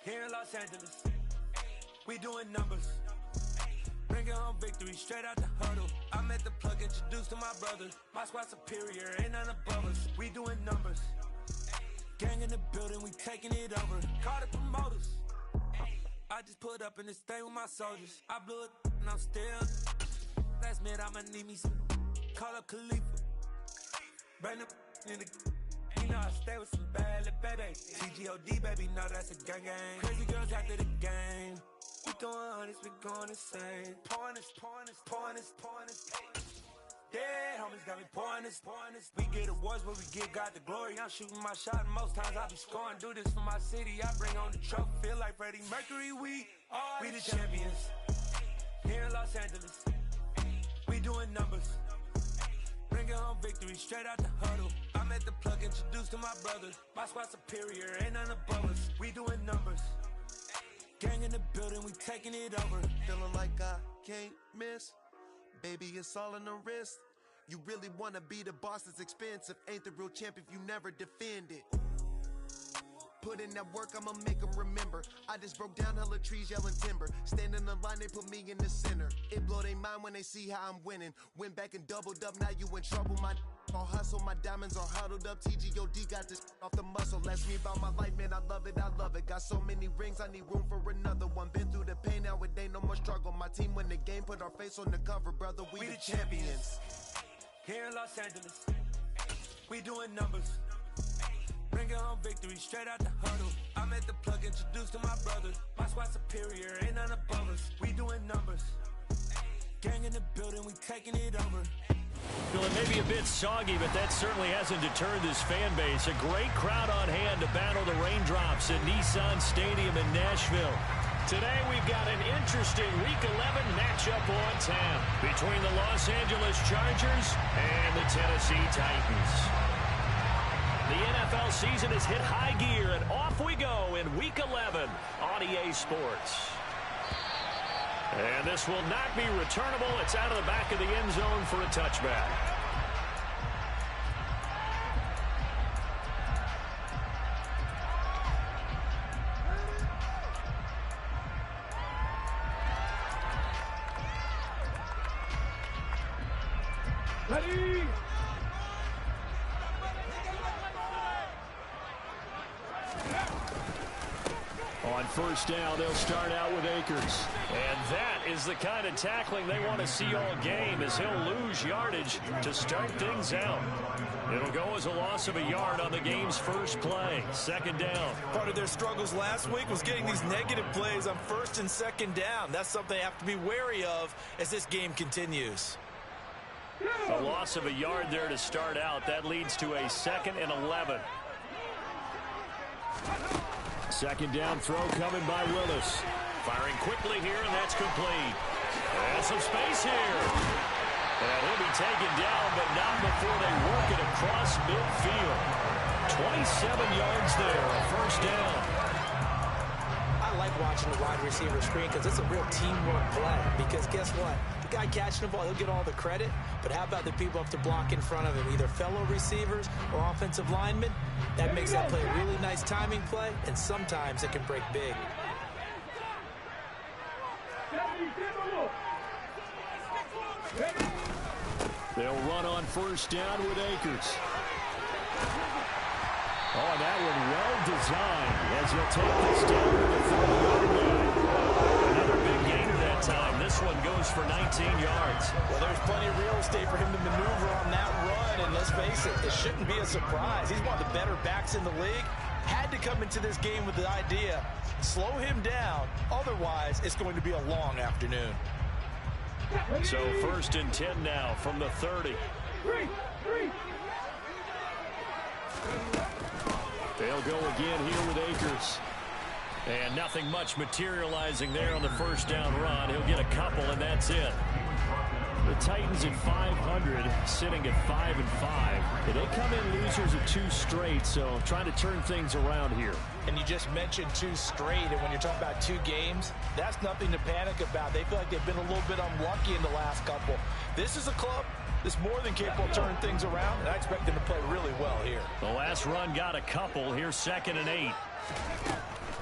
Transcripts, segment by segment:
Here in Los Angeles, we doing numbers. Bringing home victory straight out the huddle. I met the plug, introduced to my brother. My squad superior, ain't none above us. We doing numbers. Gang in the building, we taking it over. Call the promoters. I just put up in this thing with my soldiers. I blew it and I'm still. Last minute I'ma need me some. Call up Khalifa. Bring them in the. You know I stay with some bad little baby. TGOD baby, know that's a gang gang. Crazy girls after the game. We throwing hundreds, we going insane. Pouring this. Dead homies got me pouring this. We get awards, but we give God the glory. I'm shooting my shot, and most times I be scoring. Do this for my city, I bring on the trophy. Feel like Freddie Mercury, we the champions. Here in Los Angeles, we doing numbers. Bringing home victory straight out the huddle. I met the plug, introduced to my brother. My squad superior, ain't none above us. We doing numbers. Gang in the building, we taking it over. Feeling like I can't miss. Baby, it's all in the wrist. You really wanna be the boss, it's expensive. Ain't the real champ if you never defend it. Put in that work, I'ma make them remember. I just broke down hella trees, yelling timber. Stand in the line, they put me in the center. It blow their mind when they see how I'm winning. Went back and doubled up, now you in trouble. My all hustle, my diamonds are huddled up. TGOD got this off the muscle. Ask me about my life, man, I love it. Got so many rings, I need room for another one. Been through the pain, now it ain't no more struggle. My team win the game, put our face on the cover, brother. We the champions. Here in Los Angeles, we doing numbers. Bringing home victory straight out the huddle. I met the plug, introduced to my brother. My squad superior, ain't none above us. We doing numbers. Gang in the building, we taking it over. Well, it may be a bit soggy, but that certainly hasn't deterred this fan base. A great crowd on hand to battle the raindrops at Nissan Stadium in Nashville. Today we've got an interesting Week 11 matchup on tap between the Los Angeles Chargers and the Tennessee Titans. The NFL season has hit high gear, and off we go in Week 11 on EA Sports. And this will not be returnable. It's out of the back of the end zone for a touchback. Ready? On first down, they'll start out with Akers. And that is the kind of tackling they want to see all game, as he'll lose yardage to start things out. It'll go as a loss of a yard on the game's first play. Second down. Part of their struggles last week was getting these negative plays on first and second down. That's something they have to be wary of as this game continues. A loss of a yard there to start out. That leads to a 2nd and 11. Second down throw coming by Willis. Firing quickly here, and that's complete. And some space here. And he'll be taken down, but not before they work it across midfield. 27 yards there, a first down. I like watching the wide receiver screen because it's a real teamwork play. Because guess what? The guy catching the ball, he'll get all the credit. But how about the people up to block in front of him, either fellow receivers or offensive linemen? That makes that play a really nice timing play, and sometimes it can break big. They'll run on first down with Akers. Oh, that one well designed as he'll take this down to the 40-yard line. Another big gainer that time. This one goes for 19 yards. Well, there's plenty of real estate for him to maneuver on that run, and let's face it, it shouldn't be a surprise. He's one of the better backs in the league. Had to come into this game with the idea, slow him down, otherwise it's going to be a long afternoon. So 1st and 10 now from the 30. They'll go again here with Akers. And nothing much materializing there on the first down run. He'll get a couple, and that's it. The Titans at 500, sitting at 5-5. They come in losers of 2 straight, so trying to turn things around here. And you just mentioned 2 straight, and when you're talking about 2 games, that's nothing to panic about. They feel like they've been a little bit unlucky in the last couple. This is a club that's more than capable of turning things around, and I expect them to play really well here. The last run got a couple. Here's 2nd and 8.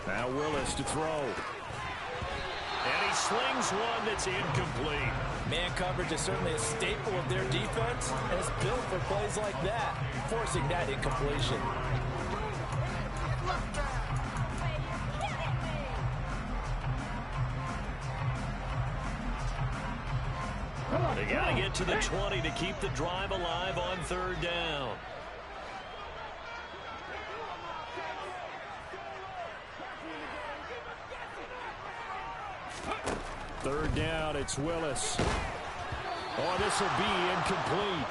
Now Willis to throw. And he slings one that's incomplete. Man coverage is certainly a staple of their defense, and it's built for plays like that, forcing that incompletion. They got to get to the 20 to keep the drive alive on third down. Third down, it's Willis. Oh, this will be incomplete.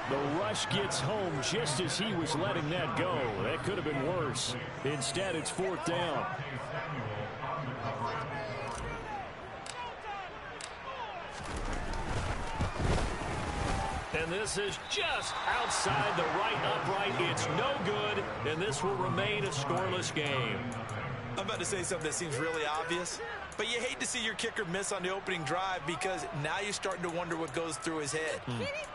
The rush gets home just as he was letting that go. That could have been worse. Instead, it's fourth down. And this is just outside the right upright. It's no good, and this will remain a scoreless game. I'm about to say something that seems really obvious, but you hate to see your kicker miss on the opening drive because now you're starting to wonder what goes through his head.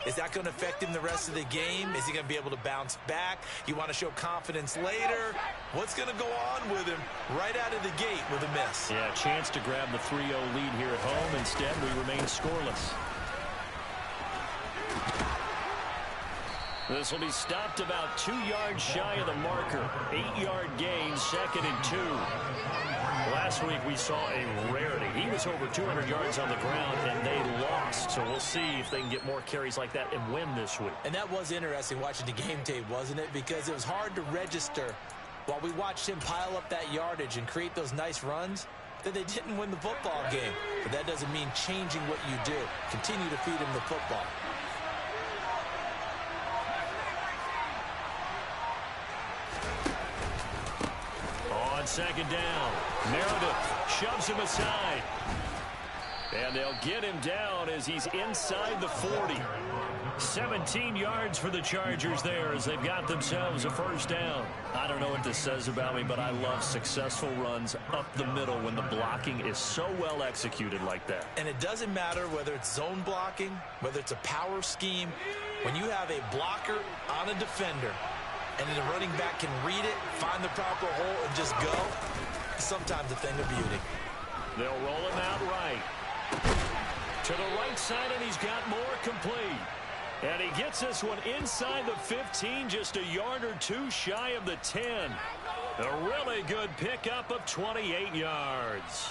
Is that going to affect him the rest of the game? Is he going to be able to bounce back? You want to show confidence later? What's going to go on with him right out of the gate with a miss? Yeah, a chance to grab the 3-0 lead here at home. Instead, we remain scoreless. This will be stopped about 2 yards shy of the marker. 8-yard gain, 2nd and 2. Last week we saw a rarity. He was over 200 yards on the ground, and they lost. So we'll see if they can get more carries like that and win this week. And that was interesting watching the game tape, wasn't it? Because it was hard to register while we watched him pile up that yardage and create those nice runs that they didn't win the football game. But that doesn't mean changing what you do. Continue to feed him the football. On second down, Meredith shoves him aside. And they'll get him down as he's inside the 40. 17 yards for the Chargers there as they've got themselves a first down. I don't know what this says about me, but I love successful runs up the middle when the blocking is so well executed like that. And it doesn't matter whether it's zone blocking, whether it's a power scheme. When you have a blocker on a defender, and then the running back can read it, find the proper hole, and just go, sometimes a thing of beauty. They'll roll him out right. To the right side, and he's got more complete. And he gets this one inside the 15, just a yard or two shy of the 10. A really good pickup of 28 yards.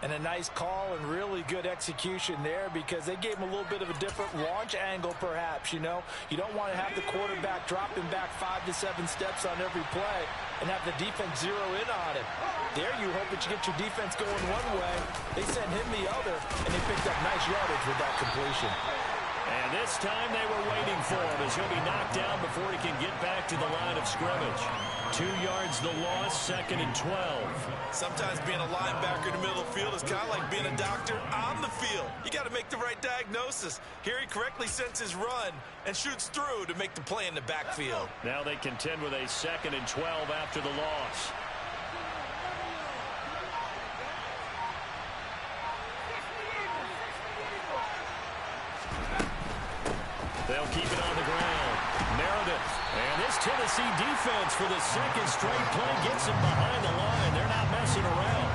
And a nice call and really good execution there because they gave him a little bit of a different launch angle perhaps, you know. You don't want to have the quarterback dropping back 5 to 7 steps on every play and have the defense zero in on him. There you hope that you get your defense going one way. They sent him the other, and they picked up nice yardage with that completion. And this time they were waiting for him as he'll be knocked down before he can get back to the line of scrimmage. 2 yards the loss, 2nd and 12. Sometimes being a linebacker in the middle of the field is kind of like being a doctor on the field. You got to make the right diagnosis. Here he correctly sends his run and shoots through to make the play in the backfield. Now they contend with a 2nd and 12 after the loss. They'll keep it on the ground. Meredith. And this Tennessee defense for the second straight play gets him behind the line. They're not messing around.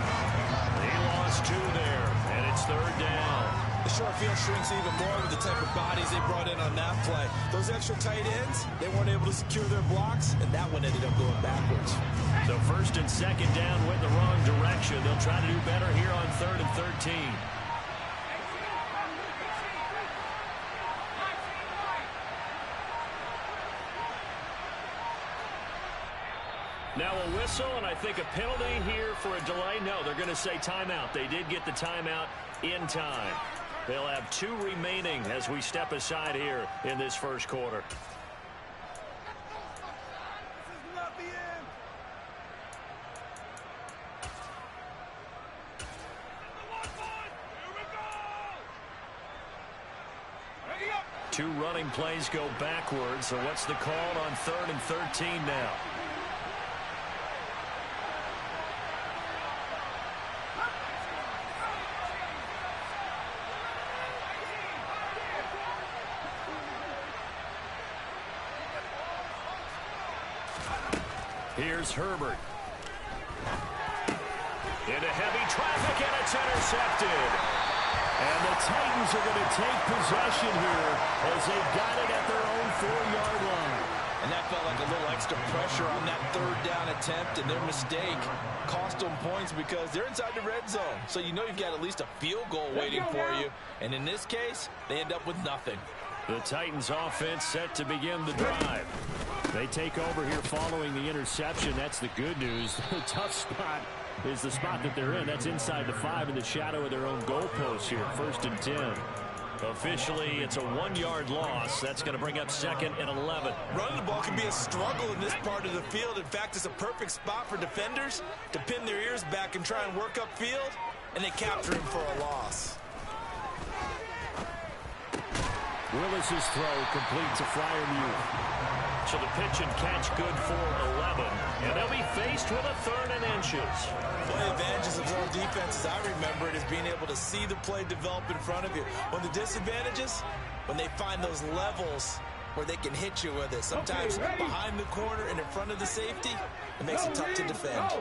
He lost 2 there, and it's third down. The short field shrinks even more with the type of bodies they brought in on that play. Those extra tight ends, they weren't able to secure their blocks, and that one ended up going backwards. So 1st and 2nd down went the wrong direction. They'll try to do better here on 3rd and 13. Now a whistle, and I think a penalty here for a delay. No, they're going to say timeout. They did get the timeout in time. They'll have 2 remaining as we step aside here in this first quarter. This is not the end. 2 running plays go backwards. So what's the call on 3rd and 13 now? Here's Herbert. Into heavy traffic, and it's intercepted. And the Titans are going to take possession here as they've got it at their own 4-yard line. And that felt like a little extra pressure on that third down attempt, and their mistake cost them points because they're inside the red zone. So you know you've got at least a field goal waiting for you. And in this case, they end up with nothing. The Titans offense set to begin the drive. They take over here following the interception. That's the good news. The tough spot is the spot that they're in. That's inside the 5 in the shadow of their own goalpost here. 1st and 10. Officially, it's a 1-yard loss. That's going to bring up 2nd and 11. Running the ball can be a struggle in this part of the field. In fact, it's a perfect spot for defenders to pin their ears back and try and work upfield, and they capture him for a loss. Willis's throw complete to Freiermuth. So the pitch and catch good for 11. And they'll be faced with a 3rd and inches. One of the advantages of zone defense, as I remember it, is being able to see the play develop in front of you. One of the disadvantages, when they find those levels where they can hit you with it. Sometimes behind the corner and in front of the safety, it makes it tough to defend.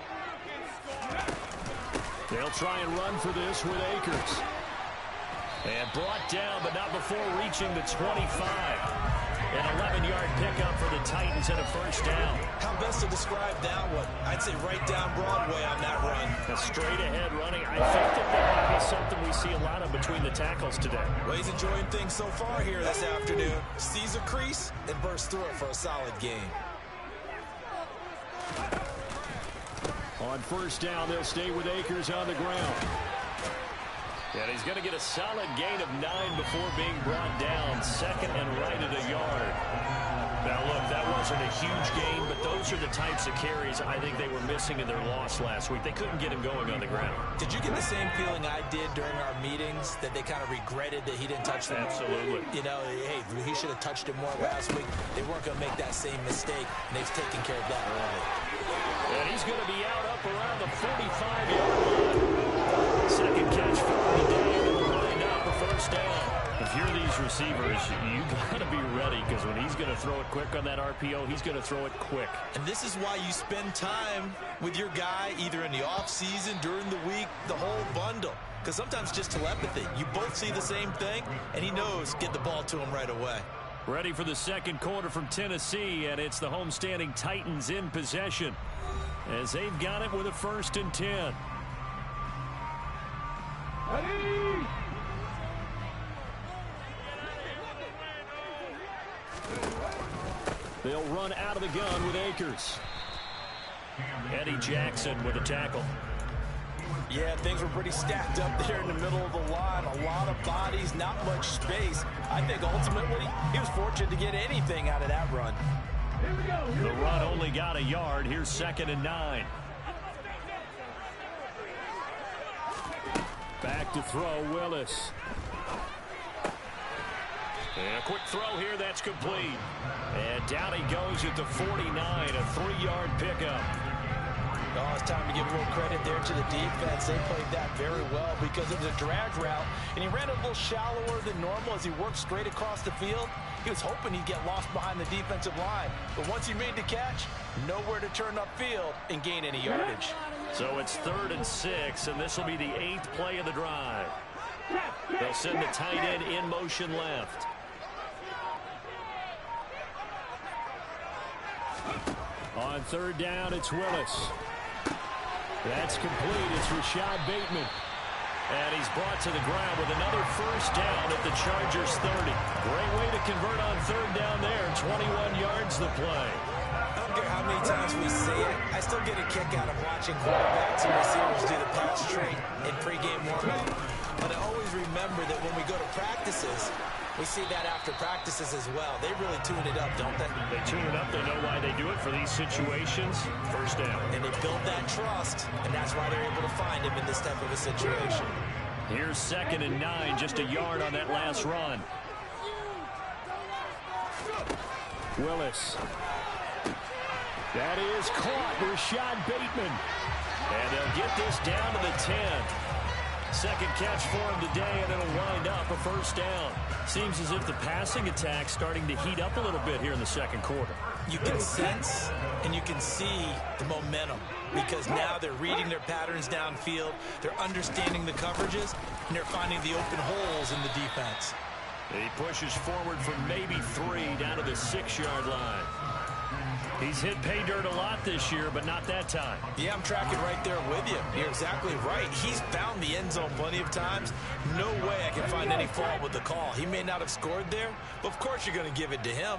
They'll try and run for this with Akers. And brought down, but not before reaching the 25. An 11-yard pickup for the Titans and a 1st down. How best to describe that one? I'd say right down Broadway on that run. A straight-ahead running. I think that might be something we see a lot of between the tackles today. Well, he's enjoying things so far here this afternoon. Sees a crease and bursts through it for a solid gain. On 1st down, they'll stay with Akers on the ground. And he's going to get a solid gain of 9 before being brought down. 2nd and right at a yard. Now, look, that wasn't a huge gain, but those are the types of carries I think they were missing in their loss last week. They couldn't get him going on the ground. Did you get the same feeling I did during our meetings, that they kind of regretted that he didn't touch them? Absolutely. You know, hey, he should have touched him more last week. They weren't going to make that same mistake, and they've taken care of that early. And he's going to be out up around the 45-yard line. 2nd catch for the day, and wind up a 1st down. If you're these receivers, you got to be ready, because when he's going to throw it quick on that RPO, he's going to throw it quick. And this is why you spend time with your guy, either in the offseason, during the week, the whole bundle. Because sometimes just telepathy. You both see the same thing, and he knows, get the ball to him right away. Ready for the 2nd quarter from Tennessee, and it's the homestanding Titans in possession as they've got it with a 1st and 10. They'll run out of the gun with Akers. Eddie Jackson with a tackle. Yeah, things were pretty stacked up there in the middle of the line. A lot of bodies, not much space. I think ultimately he was fortunate to get anything out of that run. The run only got a yard. Here's 2nd and 9. Back to throw, Willis. And a quick throw here, that's complete. And down he goes at the 49, a 3-yard pickup. Oh, it's time to give a little credit there to the defense. They played that very well because it was a drag route, and he ran a little shallower than normal as he worked straight across the field. He was hoping he'd get lost behind the defensive line, but once he made the catch, nowhere to turn upfield and gain any yardage. So it's 3rd and 6, and this will be the 8th play of the drive. They'll send the tight end in motion left. On 3rd down, it's Willis. That's complete. It's Rashad Bateman. And he's brought to the ground with another 1st down at the Chargers 30. Great way to convert on 3rd down there. 21 yards the play. I don't care how many times we see it. I still get a kick out of watching quarterbacks and receivers do the pass straight in pregame warm-up. But I always remember that when we go to practices, we see that after practices as well. They really tune it up, don't they? They tune it up. They know why they do it for these situations. 1st down. And they build that trust, and that's why they're able to find him in this type of a situation. Here's 2nd and 9, just a yard on that last run. Willis. That is caught. Rashad Bateman. And they'll get this down to the 10. 2nd catch for him today, and it'll wind up a 1st down. Seems as if the passing attack's starting to heat up a little bit here in the 2nd quarter. You can sense and you can see the momentum because now they're reading their patterns downfield, they're understanding the coverages, and they're finding the open holes in the defense. He pushes forward for maybe 3 down to the 6-yard line. He's hit pay dirt a lot this year, but not that time. Yeah, I'm tracking right there with you. You're exactly right. He's found the end zone plenty of times. No way I can find any fault with the call. He may not have scored there, but of course you're going to give it to him.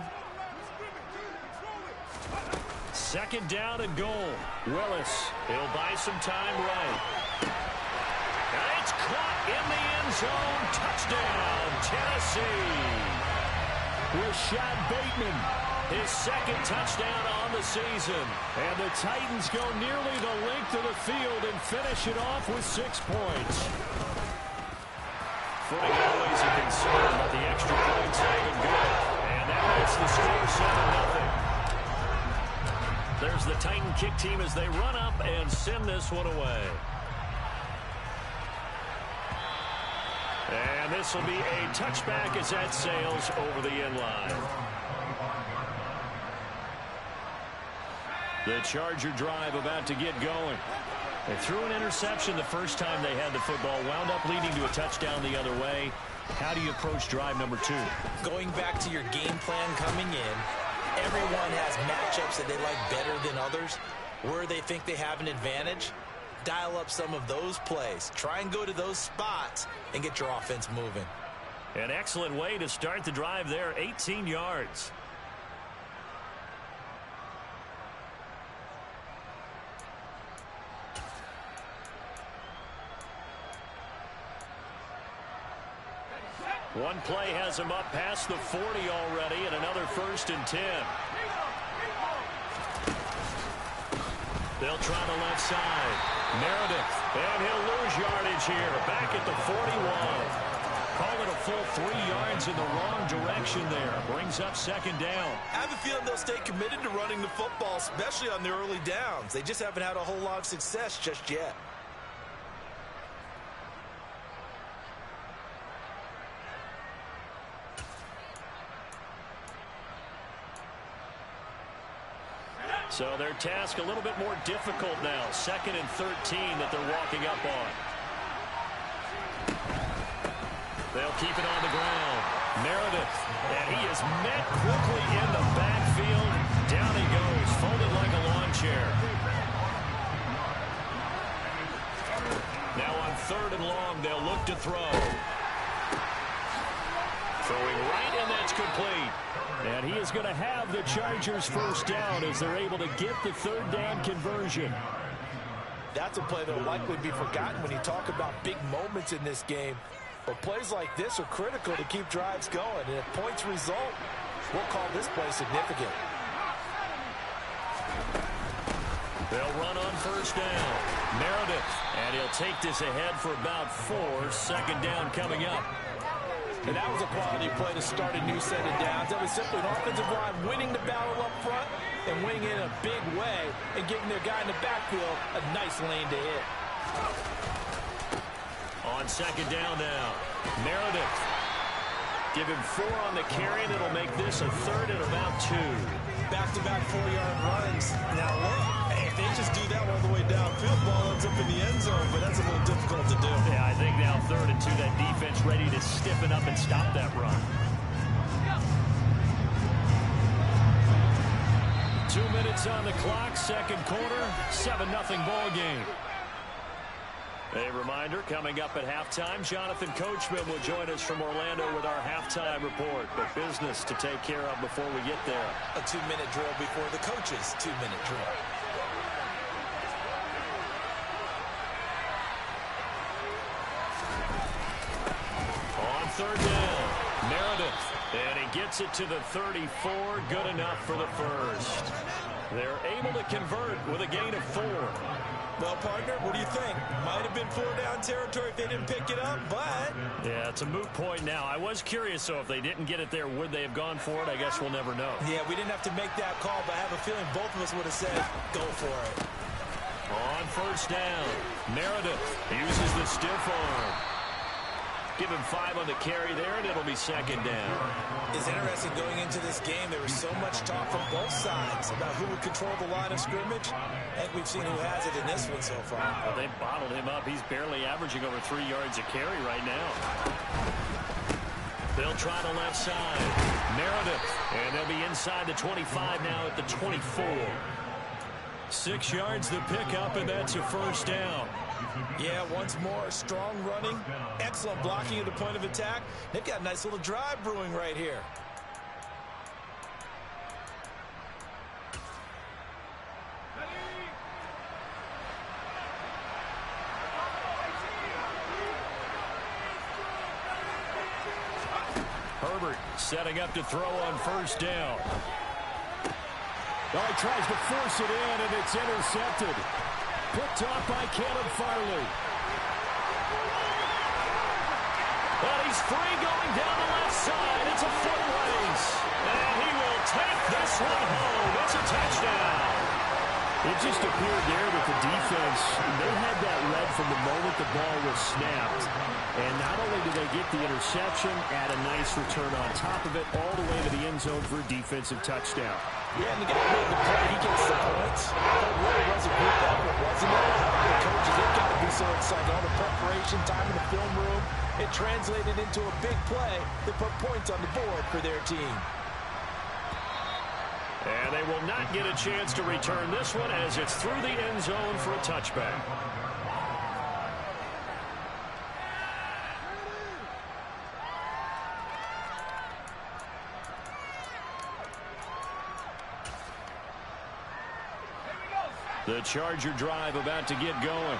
2nd down and goal. Willis, he'll buy some time right. And it's caught in the end zone. Touchdown, Tennessee. Rashad Bateman, his 2nd touchdown on the season. And the Titans go nearly the length of the field and finish it off with 6 points. Footing always a concern, but the extra points have been good. And that makes the score 7-0. There's the Titan kick team as they run up and send this one away. And this will be a touchback as that sails over the end line. The Charger drive about to get going. They threw an interception the first time they had the football, wound up leading to a touchdown the other way. How do you approach drive number 2? Going back to your game plan coming in, everyone has matchups that they like better than others. Where they think they have an advantage, dial up some of those plays. Try and go to those spots and get your offense moving. An excellent way to start the drive there, 18 yards. One play has him up past the 40 already, and another 1st and 10. They'll try the left side. Meredith, and he'll lose yardage here. Back at the 41. Call it a full 3 yards in the wrong direction there. Brings up 2nd down. I have a feeling they'll stay committed to running the football, especially on the early downs. They just haven't had a whole lot of success just yet. So their task a little bit more difficult now. 2nd and 13 that they're walking up on. They'll keep it on the ground. Meredith, and he is met quickly in the backfield. Down he goes, folded like a lawn chair. Now on 3rd and long, they'll look to throw. Throwing right, and that's complete. And he is going to have the Chargers 1st down as they're able to get the 3rd down conversion. That's a play that will likely be forgotten when you talk about big moments in this game. But plays like this are critical to keep drives going. And if points result, we'll call this play significant. They'll run on 1st down. Meredith, and he'll take this ahead for about 4. 2nd down coming up. And that was a quality play to start a new set of downs. That was simply an offensive line winning the battle up front and winning it in a big way and giving their guy in the backfield a nice lane to hit. On 2nd down now, Meredith. Give him 4 on the carry, and it'll make this a 3rd and about 2. Back-to-back 4-yard runs. Now look, if they just do that all the way downfield, ball ends up in the end zone, but that's a little difficult to do. Yeah, I think now 3rd and 2, that defense ready to stiffen up and stop that run. 2 minutes on the clock, 2nd quarter, 7-0 ball game. A reminder, coming up at halftime, Jonathan Coachman will join us from Orlando with our halftime report. But business to take care of before we get there. A 2-minute drill before the coach's 2-minute drill. On 3rd down, Meredith. And he gets it to the 34. Good enough for the 1st. They're able to convert with a gain of 4. Well, partner, what do you think? Might have been 4-down territory if they didn't pick it up, but... Yeah, it's a moot point now. I was curious, so if they didn't get it there, would they have gone for it? I guess we'll never know. Yeah, we didn't have to make that call, but I have a feeling both of us would have said, go for it. On 1st down, Meredith uses the stiff arm. Give him 5 on the carry there, and it'll be second down. It's interesting going into this game. There was so much talk from both sides about who would control the line of scrimmage. I think we've seen who has it in this one so far. Well, they bottled him up. He's barely averaging over 3 yards a carry right now. They'll try the left side. Meredith. And they'll be inside the 25 now at the 24. 6 yards the pickup, and that's a first down. Yeah, once more, strong running, excellent blocking at the point of attack. They've got a nice little drive brewing right here. Herbert setting up to throw on first down. Well, he tries to force it in, and it's intercepted. Picked off by Caleb Farley. But he's free going down the left side. It's a foot race. And he will take this one home. It's a touchdown. It just appeared there that the defense, they had that read from the moment the ball was snapped. And not only did they get the interception, add a nice return on top of it, all the way to the end zone for a defensive touchdown. Yeah, and the guy made the play, he gets the points. That really was a group effort, wasn't it? The coaches, they've got to be so excited. All the preparation, time in the film room, it translated into a big play that put points on the board for their team. And they will not get a chance to return this one as it's through the end zone for a touchback. The Charger drive about to get going.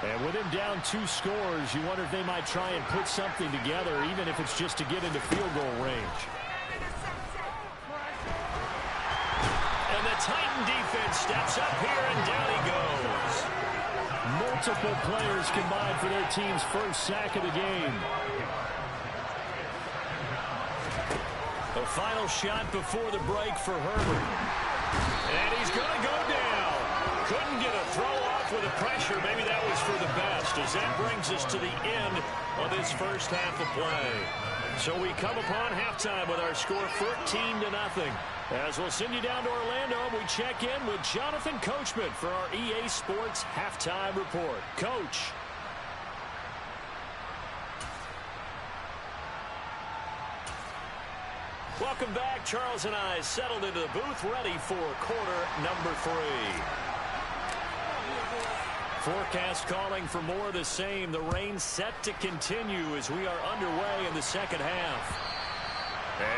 And with him down 2 scores, you wonder if they might try and put something together, even if it's just to get into field goal range. And the Titan defense steps up here, and down he goes. Multiple players combined for their team's first sack of the game. The final shot before the break for Herbert. And he's going to go down. Couldn't get a throw off with the pressure. Maybe that was for the best, as that brings us to the end of this first half of play. So we come upon halftime with our score 14-0. As we'll send you down to Orlando, we check in with Jonathan Coachman for our EA Sports Halftime Report. Coach. Welcome back. Charles and I settled into the booth, ready for quarter number 3. Forecast calling for more of the same. The rain set to continue as we are underway in the second half.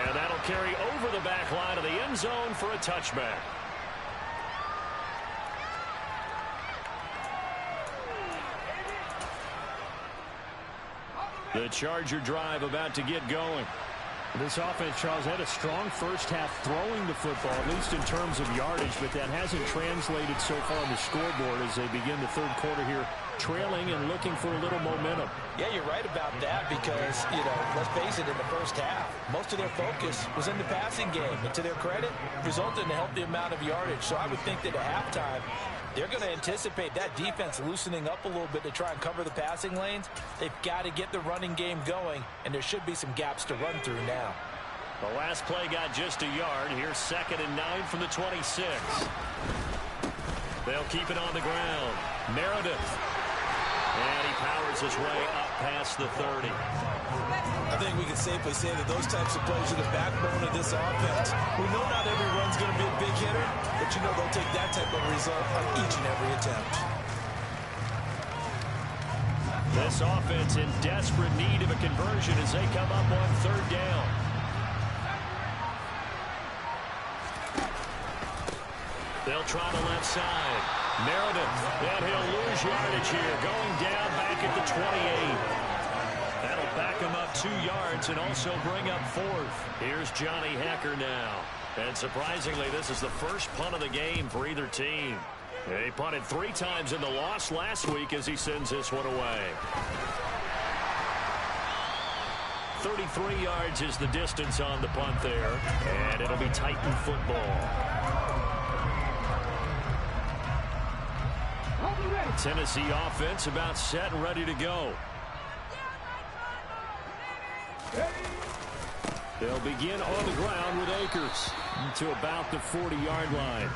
And that'll carry over the back line of the end zone for a touchback. The Charger drive about to get going. This offense, Charles, had a strong first half throwing the football, at least in terms of yardage, but that hasn't translated so far on the scoreboard as they begin the third quarter here, trailing and looking for a little momentum. Yeah, you're right about that because, let's face it, in the first half, most of their focus was in the passing game. And to their credit, resulted in a healthy amount of yardage. So I would think that at halftime, they're going to anticipate that defense loosening up a little bit to try and cover the passing lanes. They've got to get the running game going, and there should be some gaps to run through now. The last play got just a yard. Here's 2nd and 9 from the 26. They'll keep it on the ground. Meredith. And he powers his way up past the 30. I think we can safely say that those types of plays are the backbone of this offense. We know not every run's going to be a big hitter, but they'll take that type of result on each and every attempt. This offense in desperate need of a conversion as they come up on 3rd down. They'll try the left side. Meredith, and he'll lose yardage here, going down back at the 28. That'll back him up 2 yards and also bring up 4th. Here's Johnny Hekker now. And surprisingly, this is the first punt of the game for either team. He punted 3 times in the loss last week as he sends this one away. 33 yards is the distance on the punt there, and it'll be Titan football. Tennessee offense about set and ready to go. They'll begin on the ground with Akers to about the 40-yard line.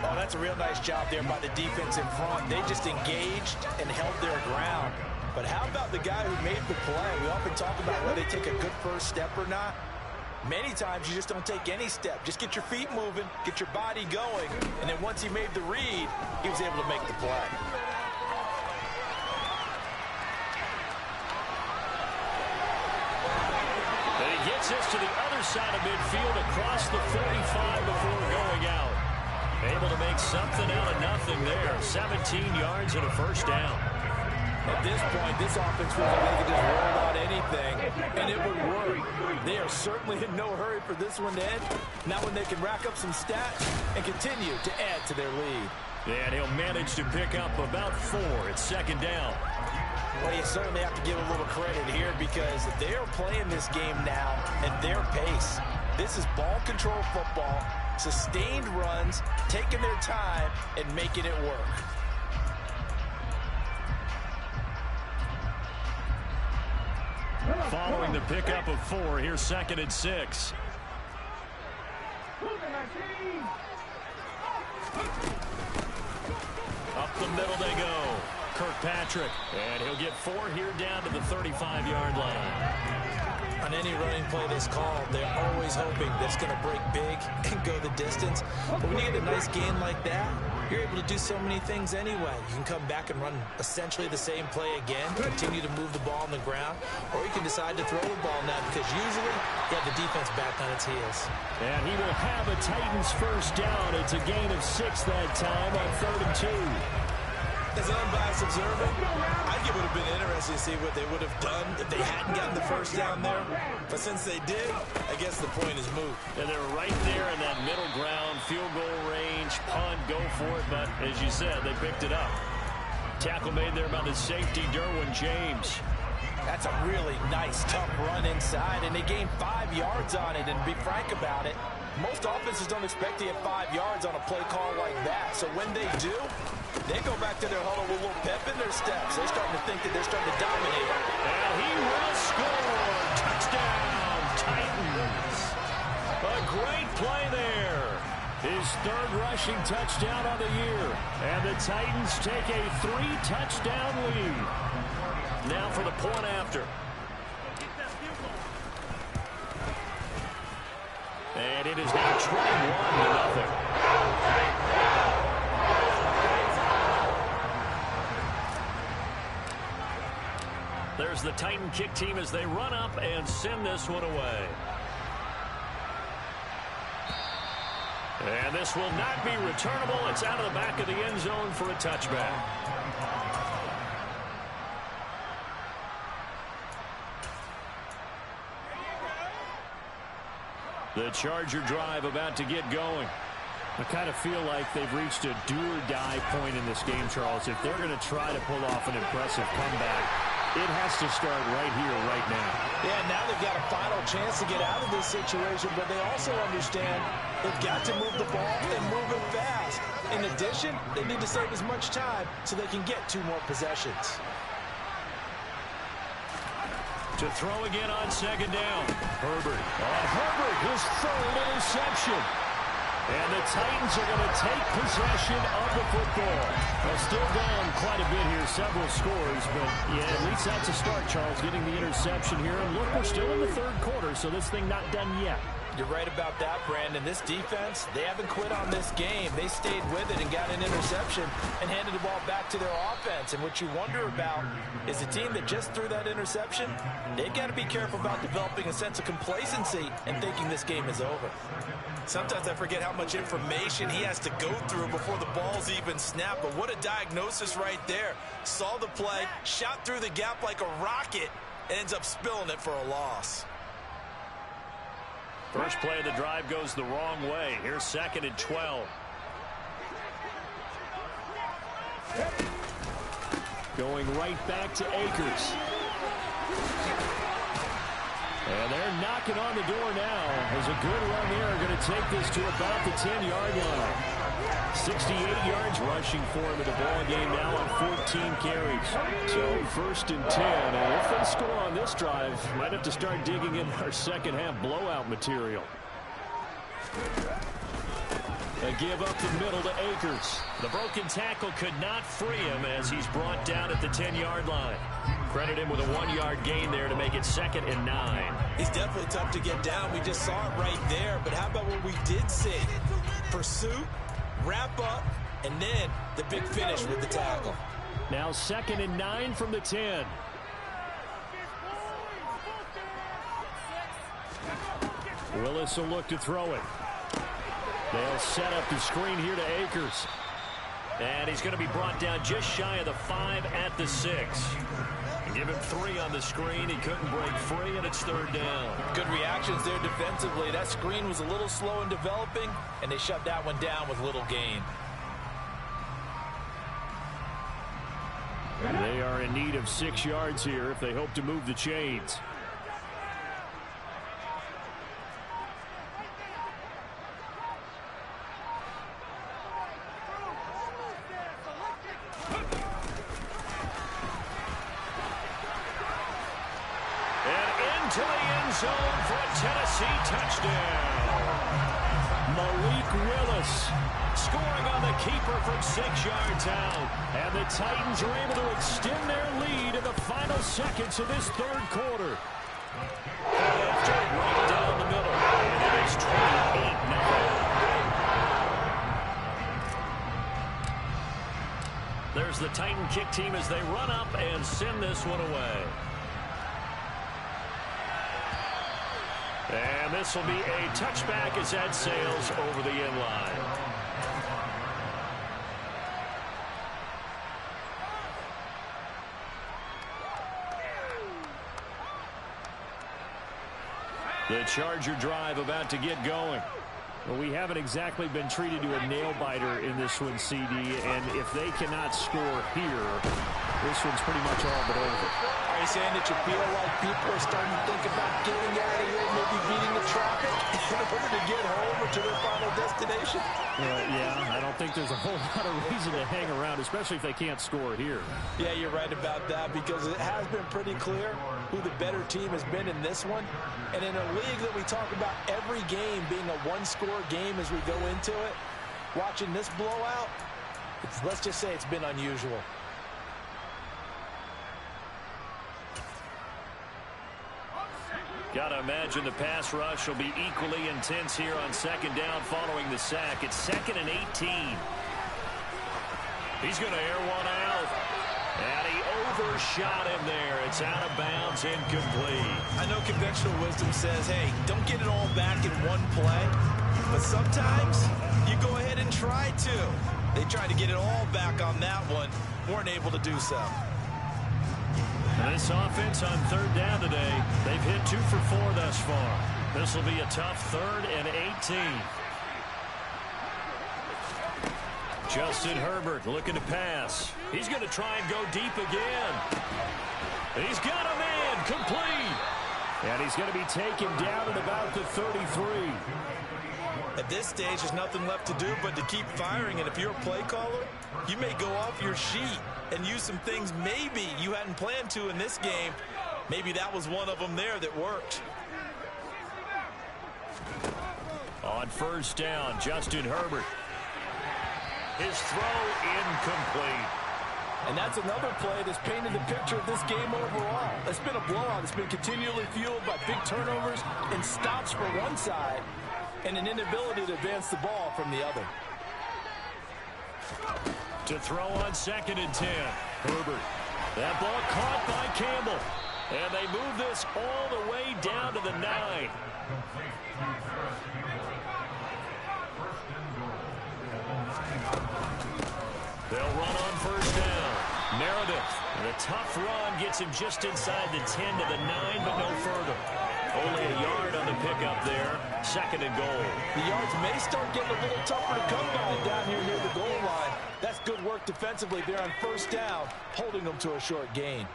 Oh, that's a real nice job there by the defense in front. They just engaged and held their ground. But how about the guy who made the play? We often talk about whether they take a good first step or not. Many times you just don't take any step. Just get your feet moving, get your body going, and then once he made the read, he was able to make the play. And he gets this to the other side of midfield across the 45 before going out. Able to make something out of nothing there. 17 yards and a first down. At this point, this offense feels like they could just roll out anything, and it would work. They are certainly in no hurry for this one to end. Now when they can rack up some stats and continue to add to their lead. And he'll manage to pick up about 4 at second down. Well, you certainly have to give a little credit here because they are playing this game now at their pace. This is ball control football, sustained runs, taking their time, and making it work. Following the pickup of 4, here's 2nd and 6. Up the middle they go. Kirkpatrick, and he'll get 4 here down to the 35-yard line. On any running play that's called, they're always hoping that it's going to break big and go the distance. But when you get a nice gain like that, you're able to do so many things anyway. You can come back and run essentially the same play again, continue to move the ball on the ground, or you can decide to throw the ball now because usually you have the defense back on its heels. And he will have a Titans first down. It's a gain of 6 that time on 3rd and 2. As an unbiased observer, I think it would have been interesting to see what they would have done if they hadn't gotten the first down there. But since they did, I guess the point is moot. And they're right there in that middle ground, field goal range, punt, go for it. But as you said, they picked it up. Tackle made there by the safety, Derwin James. That's a really nice, tough run inside, and they gained 5 yards on it. And to be frank about it, most offenses don't expect to get 5 yards on a play call like that. So when they do, they go back to their huddle with a little pep in their steps. They're starting to think that they're starting to dominate. And he will score. Touchdown, Titans. A great play there. His 3rd rushing touchdown on the year. And the Titans take a 3-touchdown lead. Now for the point after. And it is now 21-0. There's the Titan kick team as they run up and send this one away. And this will not be returnable. It's out of the back of the end zone for a touchback. The Charger drive about to get going. I kind of feel like they've reached a do-or-die point in this game, Charles. If they're going to try to pull off an impressive comeback, it has to start right here, right now. Yeah, now they've got a final chance to get out of this situation, but they also understand they've got to move the ball and move it fast. In addition, they need to save as much time so they can get 2 more possessions. To throw again on 2nd down. Herbert. Herbert, his 3rd interception. And the Titans are going to take possession of the football. They're still down quite a bit here, several scores, but yeah, at least that's a start, Charles, getting the interception here. And look, we're still in the 3rd quarter, so this thing not done yet. You're right about that, Brandon. This defense, they haven't quit on this game. They stayed with it and got an interception and handed the ball back to their offense. And what you wonder about is the team that just threw that interception, they've got to be careful about developing a sense of complacency and thinking this game is over. Sometimes I forget how much information he has to go through before the ball's even snapped. But what a diagnosis right there. Saw the play, shot through the gap like a rocket, and ends up spilling it for a loss. First play of the drive goes the wrong way. Here's 2nd and 12. Going right back to Akers. And they're knocking on the door now. There's a good run there. Going to take this to about the 10-yard line. 68 yards rushing for him in the ball game now on 14 carries. So 1st and 10, and if they score on this drive, might have to start digging in our second half blowout material. A give up the middle to Akers. The broken tackle could not free him as he's brought down at the 10-yard line. Credit him with a 1-yard gain there to make it 2nd and 9. He's definitely tough to get down. We just saw it right there. But how about what we did see? Pursuit, wrap up, and then the big finish with the tackle. Now 2nd and 9 from the 10. Willis will look to throw it. They'll set up the screen here to Akers. And he's going to be brought down just shy of the 5 at the 6. Give him 3 on the screen. He couldn't break free, and it's 3rd down. Good reactions there defensively. That screen was a little slow in developing, and they shut that one down with little gain. They are in need of 6 yards here if they hope to move the chains. To the end zone for a Tennessee touchdown. Malik Willis scoring on the keeper from 6 yards out. And the Titans are able to extend their lead in the final seconds of this 3rd quarter. After right down the middle. And it is 28-0. There's the Titan kick team as they run up and send this one away. And this will be a touchback as that sails over the end line. The Charger drive about to get going. Well, we haven't exactly been treated to a nail-biter in this one, CD, and if they cannot score here, this one's pretty much all but over. Are you saying that you feel like people are starting to think about getting out of here, maybe beating the traffic in order to get home or to their final destination? Yeah, I don't think there's a whole lot of reason to hang around, especially if they can't score here. Yeah, you're right about that because it has been pretty clear who the better team has been in this one. And in a league that we talk about every game being a one-score game as we go into it, watching this blowout, let's just say it's been unusual. Got to imagine the pass rush will be equally intense here on 2nd down following the sack. It's 2nd and 18. He's going to air one out. And he overshot him there. It's out of bounds, incomplete. I know conventional wisdom says, hey, don't get it all back in one play. But sometimes you go ahead and try to. They tried to get it all back on that one. Weren't able to do so. This offense on 3rd down today, they've hit 2 for 4 thus far. This will be a tough 3rd and 18. Justin Herbert looking to pass. He's going to try and go deep again. He's got a man complete. And he's going to be taken down at about the 33. At this stage, there's nothing left to do but to keep firing. And if you're a play caller, you may go off your sheet and use some things maybe you hadn't planned to in this game. Maybe that was one of them there that worked. On 1st down, Justin Herbert. His throw incomplete. And that's another play that's painted the picture of this game overall. It's been a blowout. It's been continually fueled by big turnovers and stops for one side and an inability to advance the ball from the other. To throw on 2nd and 10. Herbert. That ball caught by Campbell. And they move this all the way down to the 9. They'll run on 1st down. Meredith. And a tough run gets him just inside the 10 to the 9, but no further. Only a yard on the pickup there. 2nd and goal. The yards may start getting a little tougher to come by down here near the goal line. That's good work defensively there on 1st down, holding them to a short gain.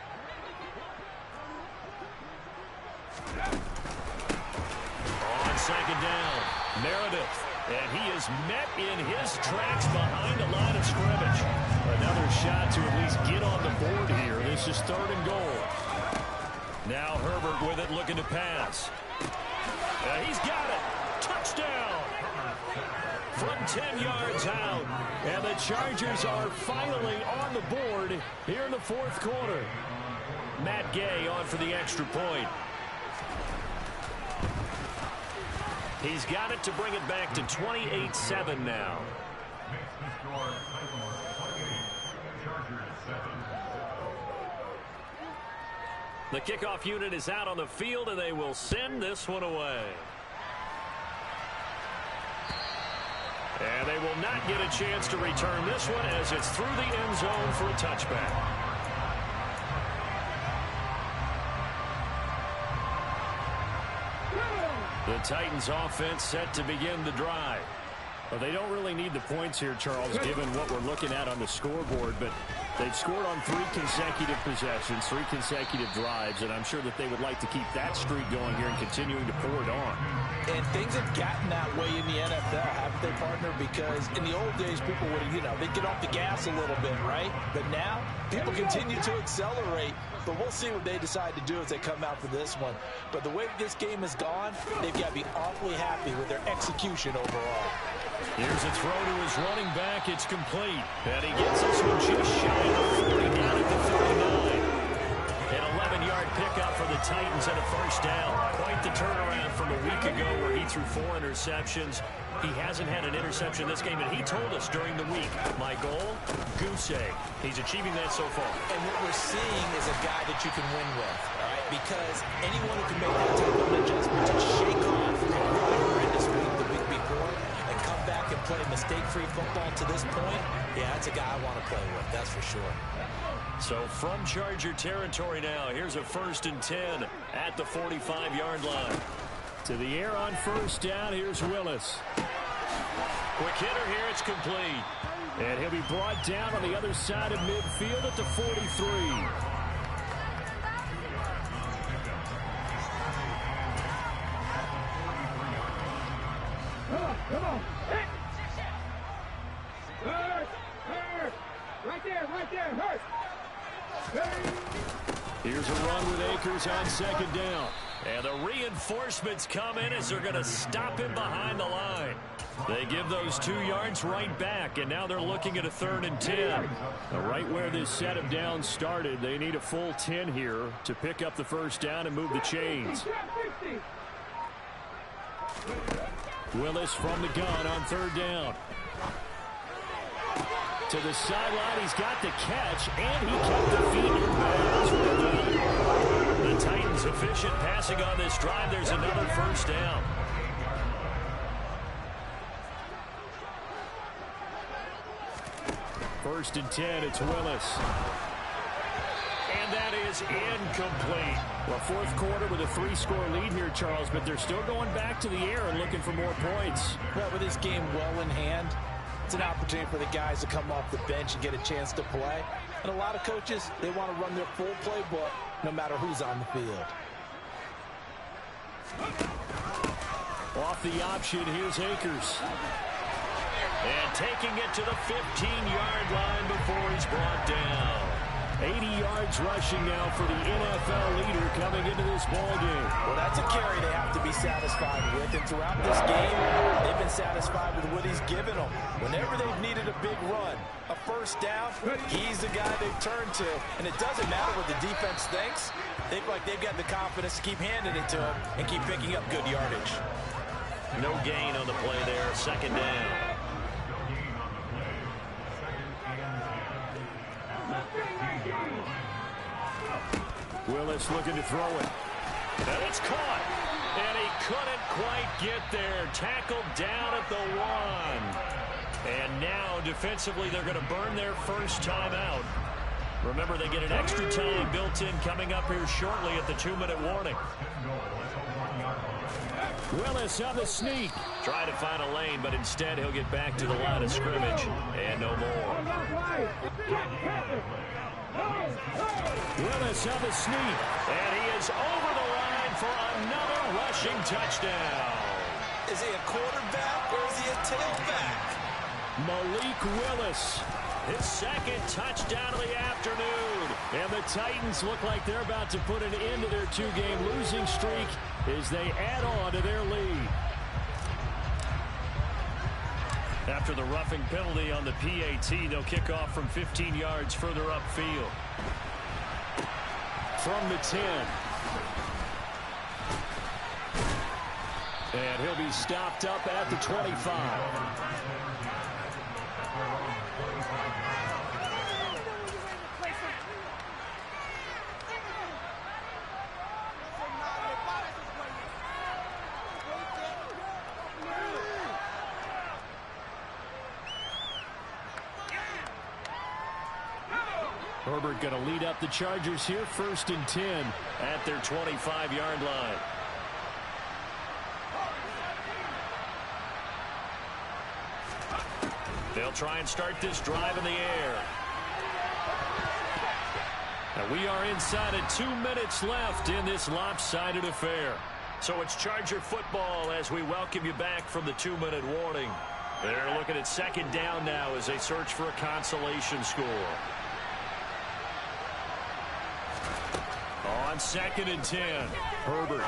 On 2nd down, Meredith. And he is met in his tracks behind the line of scrimmage. Another shot to at least get on the board here. This is 3rd and goal. Now Herbert with it, looking to pass. He's got it. Touchdown. From 10 yards out. And the Chargers are finally on the board here in the 4th quarter. Matt Gay on for the extra point. He's got it to bring it back to 28-7 now. The kickoff unit is out on the field, and they will send this one away. And they will not get a chance to return this one as it's through the end zone for a touchback. The Titans offense set to begin the drive. Well, they don't really need the points here, Charles, given what we're looking at on the scoreboard, but they've scored on 3 consecutive possessions, 3 consecutive drives, and I'm sure that they would like to keep that streak going here and continuing to pour it on. And things have gotten that way in the NFL, haven't they, partner? Because in the old days, people would, they'd get off the gas a little bit, right? But now, people continue to accelerate. But we'll see what they decide to do as they come out for this one. But the way this game has gone, they've got to be awfully happy with their execution overall. Here's a throw to his running back. It's complete. And he gets this one just shy of 40 down at the 39. An 11-yard pickup for the Titans and a first down. Quite the turnaround from a week ago where he threw 4 interceptions. He hasn't had an interception this game, and he told us during the week, my goal, goose egg. He's achieving that so far. And what we're seeing is a guy that you can win with, all right? Because anyone who can make that type of adjustment to shake off a really horrendous week the week before and come back and play mistake-free football to this point, yeah, that's a guy I want to play with, that's for sure. So from Charger territory now, here's a 1st and 10 at the 45-yard line. To the air on first down, here's Willis. Quick hitter here, it's complete. And he'll be brought down on the other side of midfield at the 43. Come on. Hit. Hurt. Right there. Hurt. Here's a run with Akers on 2nd down. And the reinforcements come in as they're going to stop him behind the line. They give those 2 yards right back, and now they're looking at a 3rd and 10. Right where this set of downs started, they need a full 10 here to pick up the first down and move the chains. Willis from the gun on 3rd down. To the sideline, he's got the catch, and he kept the feet in bounds. The Titans efficient passing on this drive. There's another first down. First and 10, it's Willis. And that is incomplete. Well, 4th quarter with a 3-score lead here, Charles, but they're still going back to the air and looking for more points. Well, with this game well in hand, it's an opportunity for the guys to come off the bench and get a chance to play. And a lot of coaches, they want to run their full playbook no matter who's on the field. Off the option, here's Akers. And taking it to the 15-yard line before he's brought down. 80 yards rushing now for the NFL leader coming into this ballgame. Well, that's a carry they have to be satisfied with. And throughout this game, they've been satisfied with what he's given them. Whenever they've needed a big run, a first down, he's the guy they've turned to. And it doesn't matter what the defense thinks. They feel like they've got the confidence to keep handing it to him and keep picking up good yardage. No gain on the play there. 2nd down. Willis looking to throw it. And it's caught. And he couldn't quite get there. Tackled down at the 1. And now defensively they're going to burn their first timeout. Remember, they get an extra time built in coming up here shortly at the 2-minute warning. Willis on the sneak. Trying to find a lane, but instead he'll get back to the line of scrimmage. And no more. Willis on the sneak. And he is over the line for another rushing touchdown. Is he a quarterback or is he a tailback? Malik Willis, his second touchdown of the afternoon. And the Titans look like they're about to put an end to their two-game losing streak as they add on to their lead. After the roughing penalty on the PAT, they'll kick off from 15 yards further upfield. From the 10. And he'll be stopped up at the 25. Herbert going to lead up the Chargers here, 1st and 10 at their 25-yard line. They'll try and start this drive in the air. And we are inside of 2 minutes left in this lopsided affair. So it's Charger football as we welcome you back from the 2-minute warning. They're looking at 2nd down now as they search for a consolation score. On 2nd and 10, Herbert.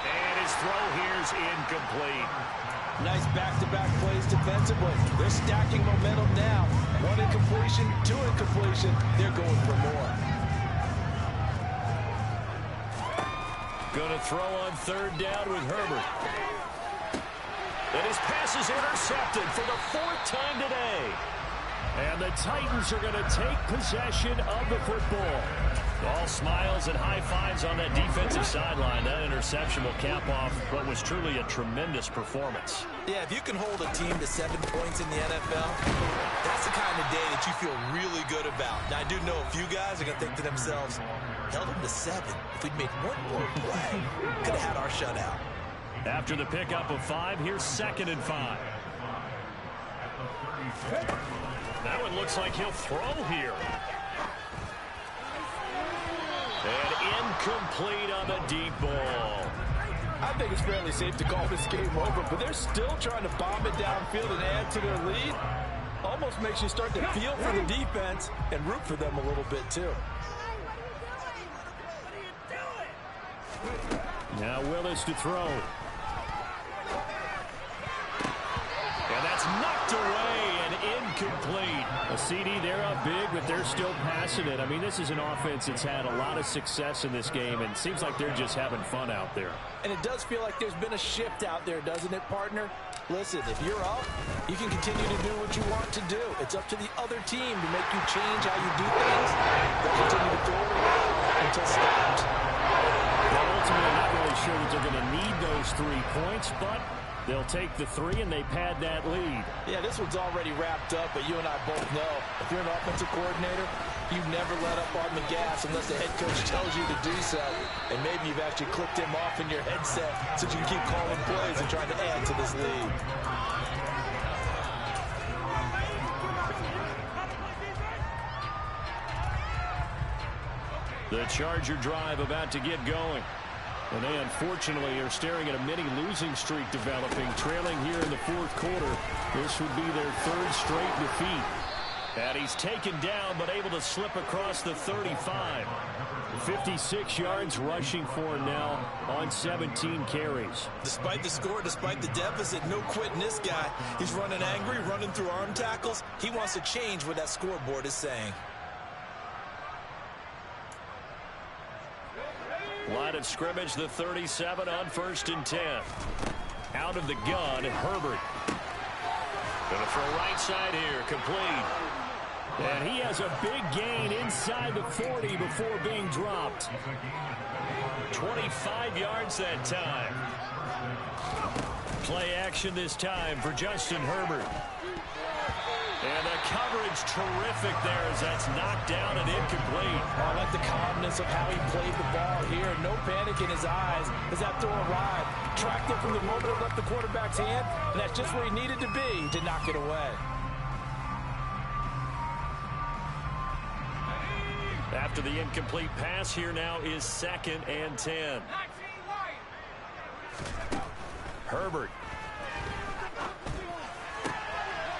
And his throw here's incomplete. Nice back-to-back plays defensively. They're stacking momentum now. 1 incompletion, 2 incompletion. They're going for more. Going to throw on 3rd down with Herbert. And his pass is intercepted for the 4th time today. And the Titans are going to take possession of the football. All smiles and high fives on that defensive sideline. That interception will cap off what was truly a tremendous performance. Yeah, if you can hold a team to 7 points in the NFL, that's the kind of day that you feel really good about. Now, I do know a few guys are going to think to themselves, held them to 7. If we'd made 1 more play, could have had our shutout. After the pickup of 5, here's 2nd and 5. That one looks like he'll throw here. And incomplete on the deep ball. I think it's fairly safe to call this game over, but they're still trying to bomb it downfield and add to their lead. Almost makes you start to feel for the defense and root for them a little bit, too. Now Willis to throw. And that's knocked away and incomplete. A CD, they're up big, but they're still passing it. I mean, this is an offense that's had a lot of success in this game, and it seems like they're just having fun out there. And it does feel like there's been a shift out there, doesn't it, partner? Listen, if you're up, you can continue to do what you want to do. It's up to the other team to make you change how you do things. They'll continue to throw it around until stopped. Well, ultimately, not really sure that they're going to need those 3 points, but they'll take the 3 and they pad that lead. Yeah, this one's already wrapped up, but you and I both know if you're an offensive coordinator, you never let up on the gas unless the head coach tells you to do so. And maybe you've actually clicked him off in your headset so you can keep calling plays and trying to add to this lead. The Charger drive about to get going. And they unfortunately are staring at a mini losing streak developing, trailing here in the 4th quarter. This would be their 3rd straight defeat. And he's taken down but able to slip across the 35. 56 yards rushing for him now on 17 carries. Despite the score, despite the deficit, no quitting this guy. He's running angry, running through arm tackles. He wants to change what that scoreboard is saying. Line of scrimmage, the 37 on 1st and 10. Out of the gun, Herbert. Going to throw right side here, complete. And he has a big gain inside the 40 before being dropped. 25 yards that time. Play action this time for Justin Herbert. And the coverage terrific there as that's knocked down and incomplete. I like the calmness of how he played the ball here. No panic in his eyes as that throw arrived. Tracked it from the moment it left the quarterback's hand, and that's just where he needed to be to knock it away. After the incomplete pass, here now is 2nd and 10. Herbert.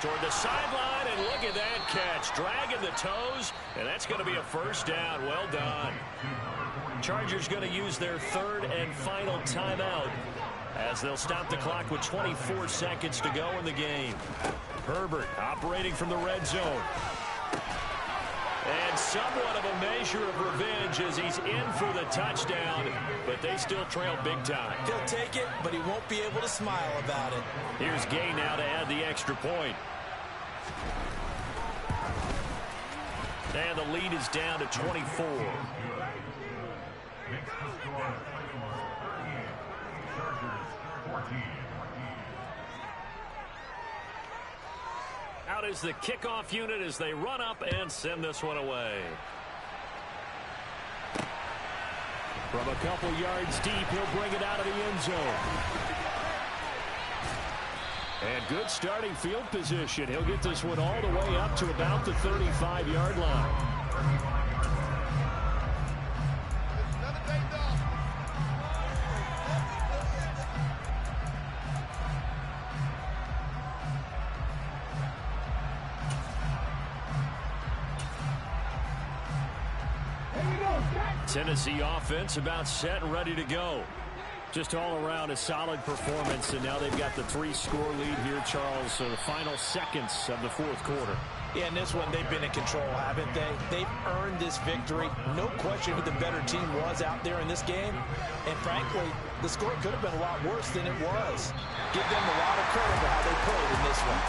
Toward the sideline, and look at that catch. Dragging the toes, and that's going to be a first down. Well done. Chargers going to use their third and final timeout as they'll stop the clock with 24 seconds to go in the game. Herbert operating from the red zone. And somewhat of a measure of revenge as he's in for the touchdown, but they still trail big time. He'll take it, but he won't be able to smile about it. Here's Gay now to add the extra point. And the lead is down to 24. Out is the kickoff unit as they run up and send this one away. From a couple yards deep, he'll bring it out of the end zone. And good starting field position. He'll get this one all the way up to about the 35-yard line. Tennessee offense about set and ready to go. Just all around a solid performance, and now they've got the 3-score lead here, Charles. So the final seconds of the fourth quarter. Yeah, in this one, they've been in control, haven't they? They've earned this victory. No question who the better team was out there in this game. And frankly, the score could have been a lot worse than it was. Give them a lot of credit for how they played in this one.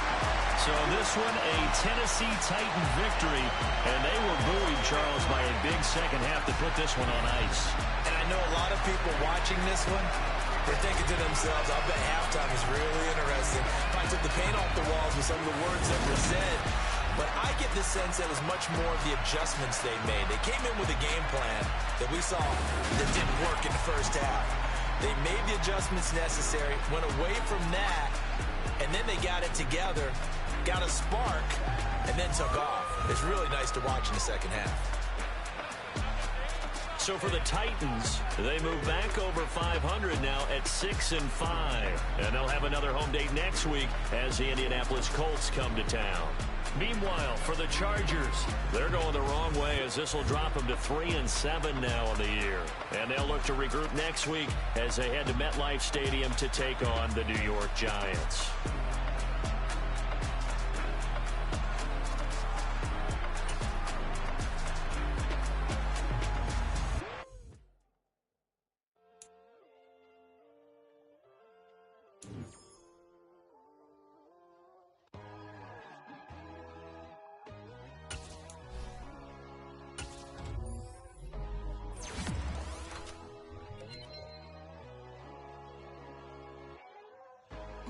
So this one, a Tennessee Titan victory, and they were buoyed, Charles, by a big second half to put this one on ice. And I know a lot of people watching this one, they're thinking to themselves, I bet halftime is really interesting. If I took the paint off the walls with some of the words that were said. But I get the sense that it was much more of the adjustments they made. They came in with a game plan that we saw that didn't work in the first half. They made the adjustments necessary, went away from that, and then they got it together, got a spark, and then took off. It's really nice to watch in the second half. So for the Titans, they move back over 500 now at 6-5. And they'll have another home date next week as the Indianapolis Colts come to town. Meanwhile, for the Chargers, they're going the wrong way as this will drop them to 3-7 now on the year. And they'll look to regroup next week as they head to MetLife Stadium to take on the New York Giants.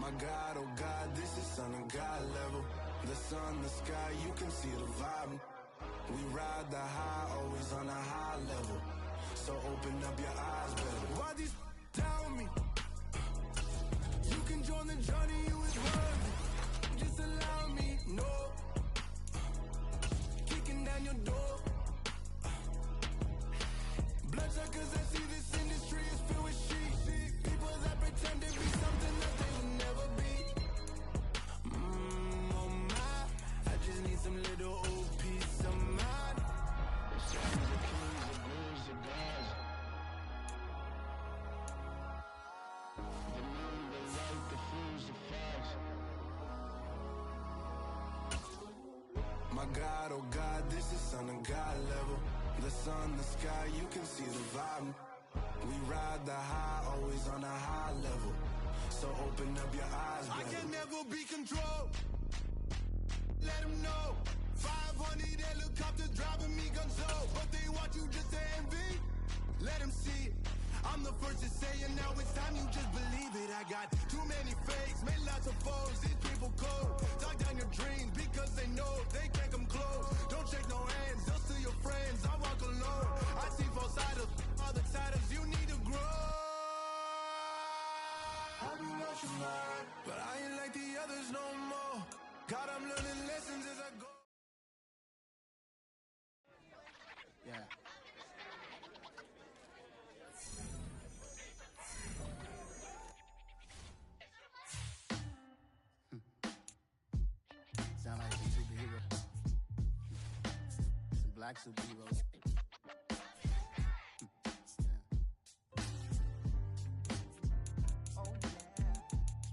My God, oh God, this is Son of God level. The sun, the sky, you can see the vibe. We ride the high, always on a high level. So open up your eyes better. Why these tell me? You can join the journey, you is worthy. Just allow me, no. Kicking down your door. Bloodsuckers, I see this industry is filled with sheep. People that pretend to be something that they will never be. Oh my, I just need some little old peace of mind. The sons of kings, the bulls, the gods. The moon, the light, the fools, the facts. My God, oh God, this is Son of God level. The sun, the sky, you can see the vibe. We ride the high, always on a high level. So open up your eyes, baby. I can never be controlled. Let them know. 500 helicopters driving me gonzo. But they want you just to envy. Let them see it. I'm the first to say it, now it's time you just believe it. I got too many fakes, made lots of foes. These people cold. Talk down your dreams because they know they can't come close. Don't shake no hands, just to your friends. I walk alone. I see both sides of other siders. You need to grow. Have you lost your mind? But I ain't like the others no more. God, I'm learning lessons as I go. Yeah. black superheroes.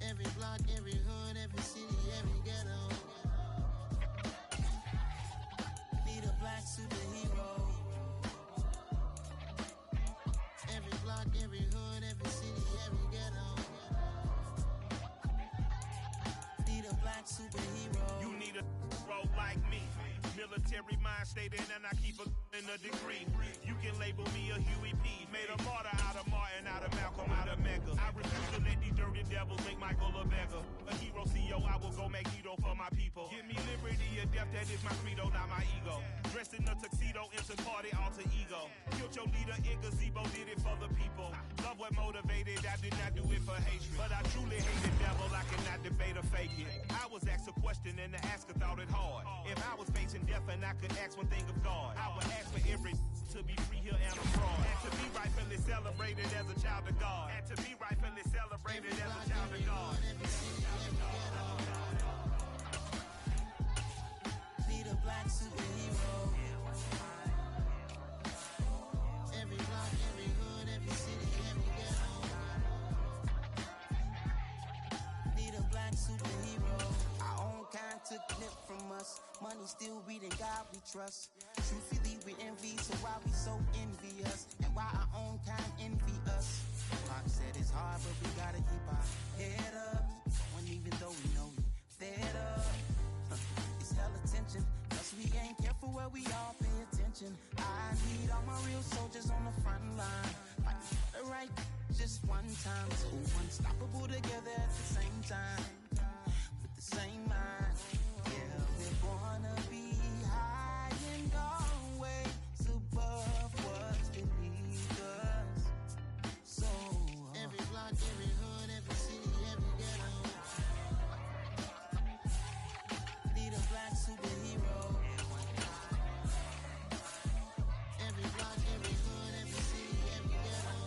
Every block, every hood, every city, every ghetto. Need a black superhero. Every block, every hood, every city, every ghetto. Need a black superhero. You need a role like me. Military mind stated, and I keep in a degree. You can label me a Huey P. Made a martyr out of Martin, out of Malcolm, out of Mega. I refuse to let these dirty devils make Michael a beggar. A hero CEO, I will go Magneto for my people. Give me liberty or death, that is my credo, not my ego. Dressed in a tuxedo, instant party, alter ego. Killed your leader in gazebo, did it for the people. Love what motivated, I did not do it for hatred. But I truly hate the devil, I cannot debate or fake it. I was asked a question and the asker thought it hard. If I was facing death and I could ask one thing of God, I would ask for every to be free here and abroad. And to be rightfully celebrated as a child of God. And to be rightfully celebrated as a child of God. Need a black superhero. Every block, every hood, every city, every ghetto. Need a black superhero. Our own kind took nip from us. Money still reading God we trust. Truthfully we envy, so why we so envious? And why our own kind envy us? Pac said it's hard, but we gotta keep our head up. When even though we know we fed up. It's hell attention, plus we ain't careful where we all pay attention. I need all my real soldiers on the front line. Fighting for the right just one time. So unstoppable together at the same time. With the same mind. Yeah, we're gonna be high and always above what's beneath us. So every block, every hood, every city, every ghetto. Need a black superhero. Every block, every hood, every city, every ghetto.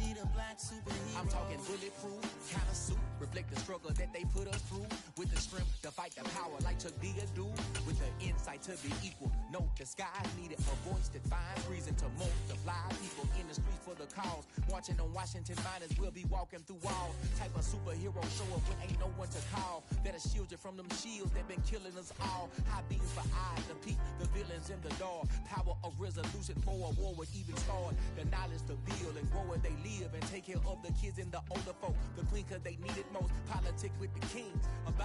Need a black superhero. I'm talking bulletproof, kind of suit, reflect the struggle that they put us through. With the strength to fight the power like Chuck D a do. With the insight to be equal, no disguise needed. A voice that finds reason to multiply. People in the streets for the cause. Marching on Washington miners, we'll be walking through walls. Type of superhero show up when ain't no one to call. That'll shield you from them shields that been killing us all. High beams for eyes to peep the villains in the dark. Power of resolution for a war would even start. The knowledge to build and grow where they live and take care of the kids and the older folk. The clean cause they need it most. Politic with the kings. About